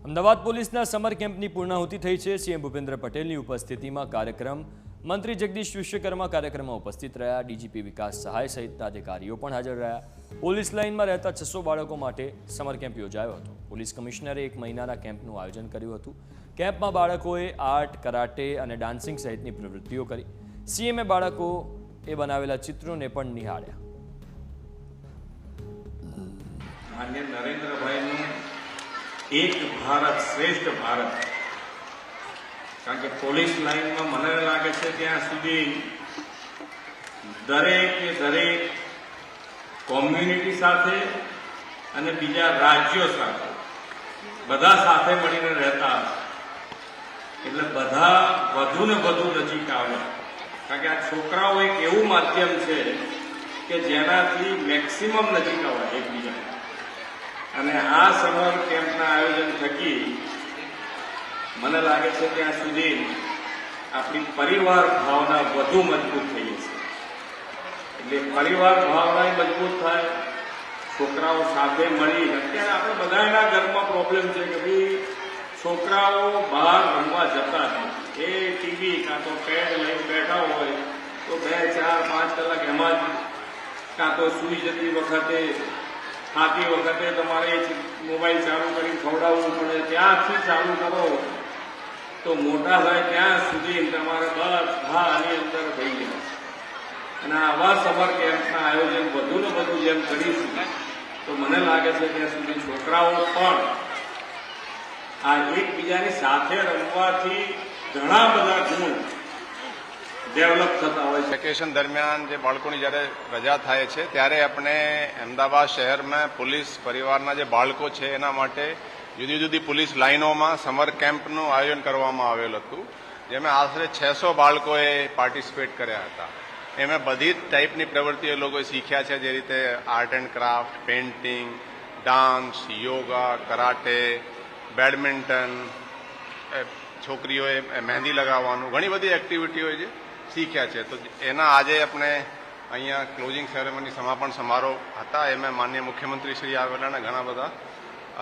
અમદાવાદ પોલીસના સમર કેમ્પની પૂર્ણાહુતિ થઈ છે। સીએમ ભૂપેન્દ્ર પટેલની ઉપસ્થિતિમાં કાર્યક્રમ મંત્રી જગદીશ વિશ્વકર્મા કાર્યક્રમમાં ઉપસ્થિત રહ્યા। ડીજીપી વિકાસ સહાય સહિતના અધિકારીઓ પણ હાજર રહ્યા। પોલીસ લાઇનમાં રહેતા 600 બાળકો માટે સમર કેમ્પ યોજાયો હતો। પોલીસ કમિશનરે 1 મહિનાના કેમ્પનું આયોજન કર્યું હતું। કેમ્પમાં બાળકોએ આર્ટ, કરાટે અને ડાન્સિંગ સહિતની પ્રવૃત્તિઓ કરી। સીએમએ બાળકોએ બનાવેલા ચિત્રોને પણ નિહાળ્યા। माननीय नरेंद्र भाई ने एक भारत श्रेष्ठ भारत कारण के पुलिस लाइन में मन लगे त्या सुधी दरेके दरेक कम्युनिटी साथे अने बीजा राज्यों साथे बधा साथे मळीने रहता एटले बधा वधु ने वधु नजीक आवे कारण के आ छोकराओ एक एवं माध्यम है कि जेनाथी मैक्सिमम नजीक आवे एकबीजा અને આ સમર કેમ્પના આયોજન થકી મને લાગે છે ત્યાં સુધી આપણી પરિવાર ભાવના વધુ મજબૂત થઈ જશે। એટલે પરિવાર ભાવના મજબૂત થાય, છોકરાઓ સાથે મળી। અત્યારે આપણે બધાના ઘરમાં પ્રોબ્લેમ છે કે ભાઈ છોકરાઓ બહાર રમવા જતા નથી। એ ટીવી કાં તો પેડ લઈને બેઠા હોય તો 2, 4, 5 કલાક એમાં જ કાં તો સૂઈ જતી વખતે खाती वखते तमारे मोबाइल चालू कर खवड़ावू पड़े। त्याथी चालू करो तो मोटा थाय त्यां सुधी तमारे बधा आनी अंदर थई जाय। अने आवा समर केम्पना आयोजन वधु ने वधु जेम करीशुं तो मने लागे छे त्यां सुधी छोकराओ पण आ एकबीजानी साथे रमवाथी घणा बधा गुण डेवलप थता होय छे। वेकेशन दरमियान जे बाळकोनी ज्यारे रजा थाय छे त्यारे अपने अमदावाद शहर में पुलिस परिवारना जे बाळको छे एना माटे जुदी जुदी पुलिस लाइनों में समर केम्पनुं आयोजन करवामां आवेल हतुं, जेमां आशरे 600 बाळकोए पार्टिसिपेट कर्या हता। एमां बधी ज टाइपनी प्रवृत्तिओ ए लोकोए शीख्या छे, जे रीते art and craft, painting, dance, yoga, karate, badminton, छोकरीओए मेहंदी लगाववानुं घणी बधी एक्टिविटीओ जे शीख्या है। तो एना आजे अपने अहींया क्लोजिंग सेरेमनी समापन समारोह हता। एमां माननीय मुख्यमंत्री श्री आवेला ने घणा बधा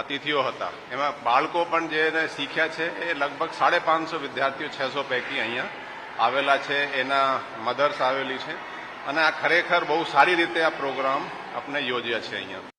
अतिथिओ हता। एमां बाळको पण जेने शीख्या छे ए लगभग 550 विद्यार्थीओ 600 पैकी अहींया आवेला छे। एना मदर्स आवेली छे अने आ खरेखर बहु सारी रीते आ प्रोग्राम अपने योज्या छे अहींया।